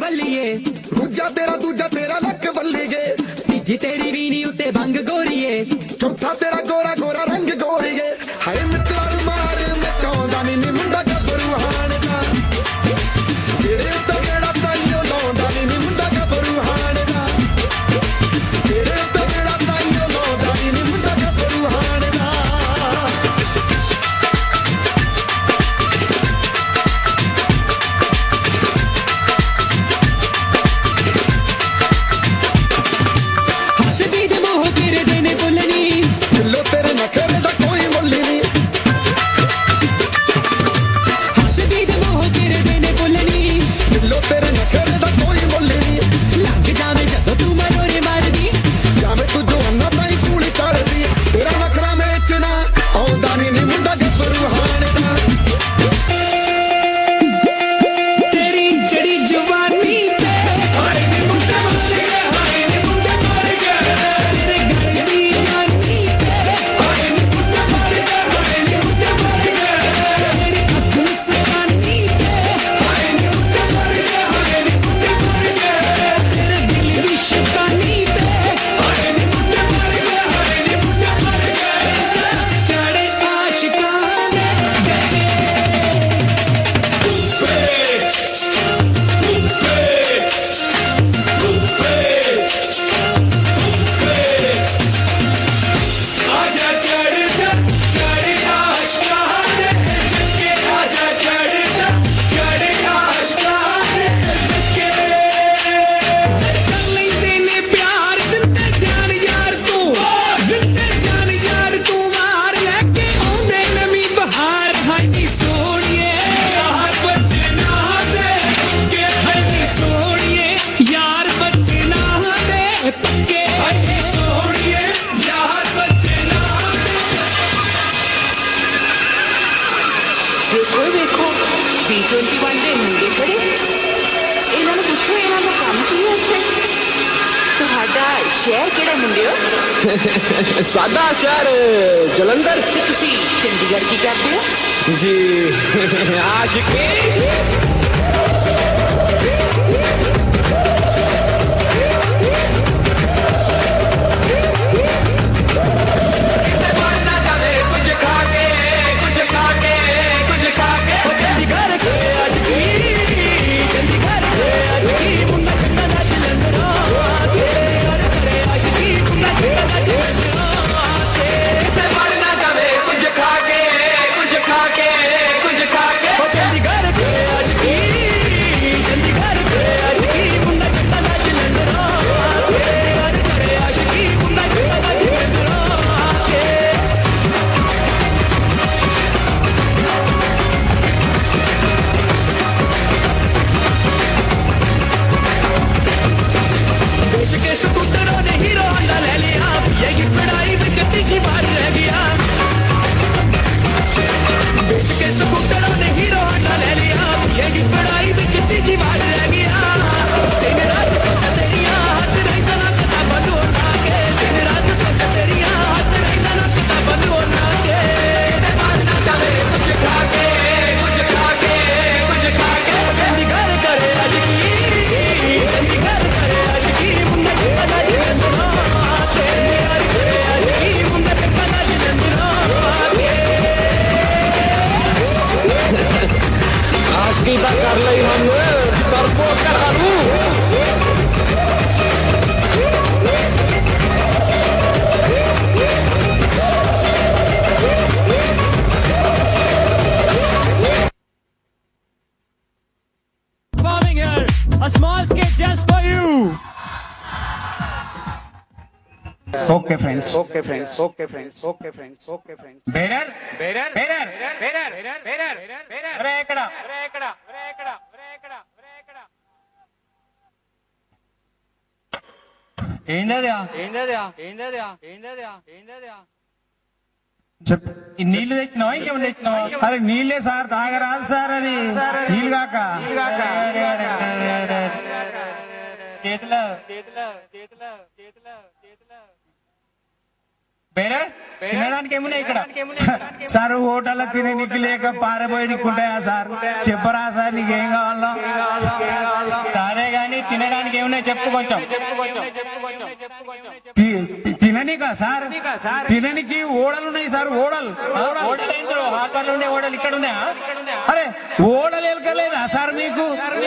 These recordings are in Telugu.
बल्लीए दूजा तेरा लक बल्लीए तीजी तेरी वीनी उत्ते भंग गोरीए चौथा तेरा गोरा गोरा रंग गोरीए हाय मित्रा मार मैं कौंदा नी मुंडा गबरू हाण दा तेरे तो बेड़ा ताइयो लौंदा नी मुंडा गबरू हाण दा तेरे तो बेड़ा ताइयो लौंदा नी मुंडा गबरू हाण दा सादा शहर जलंधर चंडीगढ़ की करते हो जी आशिकी कर ली हम तरफो कर a small skit just for you. Okay friends. Better. నీళ్లు తెచ్చినావా ఇంకేమైనా తెచ్చినావా? అరే నీళ్ళే సార్, తాగరాదు సార్, అది నీళ్ళు కాక చేతిలో తినడానికి ఏమున్నాయి ఇక్కడ సార్? హోటల్లో తినడానికి లేక పారబోయడానికి ఉంటాయా సార్? చెప్పరా సార్ నీకేం కావాలో? సరే తినడానికి ఏమున్నాయి చెప్పు కొంచెం. తిననికా సార్? తిననికి ఓడలు ఉన్నాయి సార్. ఓడలు హార్బర్లు ఉండే ఓడలు ఇక్కడ ఉన్నాయా? అరే ఓడలు ఎలకలేదా సార్ మీకు?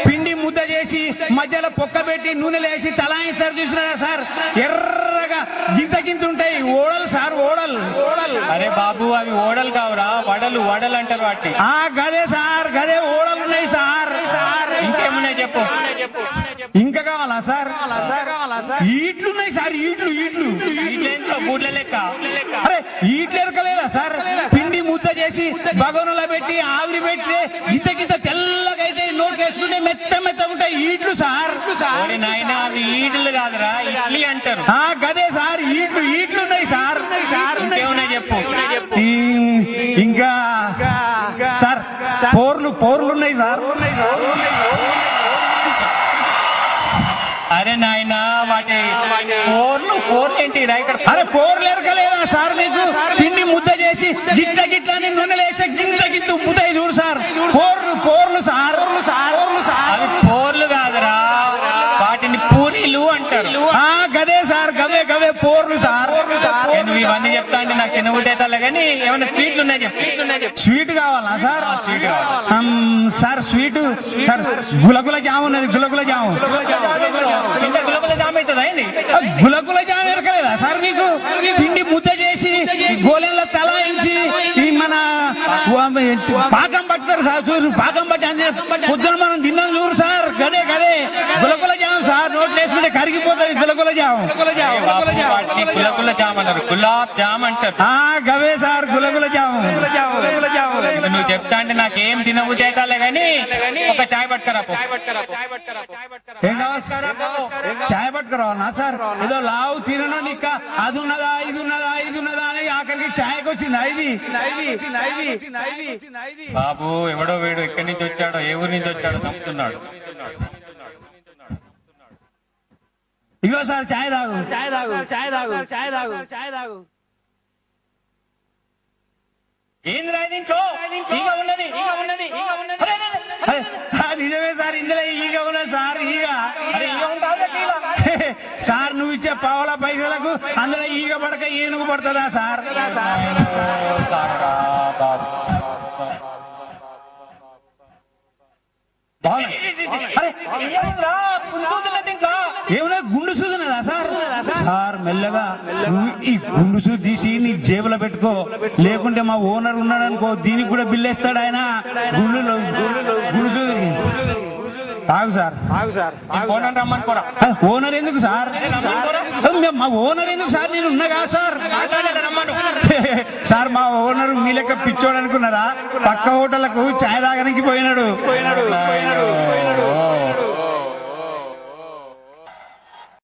పిండి ముద్ద చేసి మధ్యలో పొక్క పెట్టి నూనెలు వేసి తలాయిస్తారు చూసినారా సార్? ఎర్రగా గింత గింత ఉంటాయి ఓడలు సార్. ఓడలు. అరే బాబు అవి ఓడలు కావురా, వడలు. వడలు అంటారు వాటి. గదే సార్, గదే ఓడలు ఉన్నాయి సార్. ఇంకేమున్నాయి చెప్పు. ఇంకా కావాలా సార్? ఈట్లు ఉన్నాయి సార్. ఈట్లు బూట్ల లెక్క. అరే ఈట్లు ఎరకలేదా సార్? పిండి ముద్ద చేసి బగోనులో పెట్టి ఆవిరి పెట్టి గింత గింత తెల్లగా అయితే నోట్ వేసుకుంటే మెత్త మెత్త ఉంటాయి ఈట్లు సార్. నాయన అవి ఈట్లు కాదురా, ఇడ్లీ అంటారు. గదే సార్, ఈట్లు ఉన్నాయి సార్. ఇంకేమున్నాయి చెప్పు. ఇంకా సార్ పోర్లు ఉన్నాయి సార్. అరే నాయన వాటి పోర్లు ఏంటి ఇక్కడ? అరే పోర్లు ఎరకలేదా సార్ మీకు? పిండి ముద్ద చేసి గిట్ల అని నూనెలు వేస్తే గింత ఉబ్బుతాయి చూడు సార్. పోర్లు సార్. అవి పోర్లు కాదురా, వాటిని పూరీలు అంటారు. గదే సార్, గవే పోర్లు సార్. నువ్వు ఇవన్నీ చెప్తా అంటే నాకు తినబుట్టేతాలే కానీ ఏమైనా స్వీట్లు ఉన్నాయి చెప్పు. స్వీట్ కావాలా సార్? సార్ స్వీట్ సార్ గులగుల జామ్ ఉన్నది. గులగుల జామ్ అవుతుందా? గులగుల జామ్ ఎరకలేదా సార్ మీకు? పిండి ముద్ద చేసి గోలెంలో తలాయించి మన పాకం పట్టుతారు సార్. చూడు పాకం పట్టి పొద్దున మనం తిన్నాం చూడు సార్. గదే గులగుల జామ్ సార్. నోట్లు వేసుకుంటే కరిగిపోతుంది గులగుల జామ్. గులగుల జామ్ అన్నారు, గులాబ్ జామ్ అంటారు. గవే సార్ గులగుల జామ్. నువ్వు చెప్తా అంటే నాకేం తినబుద్ధి అవుతాలే గానీ ఒక చాయ్ పట్టుకరా. ఏం కావాలి? చాయ్ పట్టుకురావాలన్నా సార్? ఏదో లావు తినను నిక్క అది ఉన్నదా ఇది ఉన్నదా అని ఆఖరికి చాయ్కి వచ్చింది. బాబు ఎవడో వీడు ఎక్కడి నుంచి వచ్చాడో ఏ ఊరి నుంచి వచ్చాడో చంపుతున్నాడు. ఇగో సార్ చాయ్ తాగు. ఏంది ఇంట్లో ఈగ ఉన్నది. నిజమే సార్, ఇందులో ఈగ ఉన్నది సార్. ఈగ సార్ నువ్వు ఇచ్చే పావుల పైసలకు అందులో ఈగ పడక ఏనుగు పడుతుందా సార్? ఏమన్నా గుండు సూదున్నదా సార్? సార్ మెల్లగా ఈ గుండు సూది తీసి నీ జేబులో పెట్టుకో, లేకుంటే మా ఓనర్ ఉన్నాడు అనుకో దీనికి కూడా బిల్లు వేస్తాడు ఆయన. గుండు సూదికి ఆగు సార్. ఓనర్ ఎందుకు సార్? మా ఓనర్ ఎందుకు సార్? నేను ఉన్నగా సార్. సార్ మా ఓనర్ మీ లెక్క పిచ్చోడు అనుకున్నారా? పక్క హోటళ్లకు చాయ్ తాగడానికి పోయినాడు.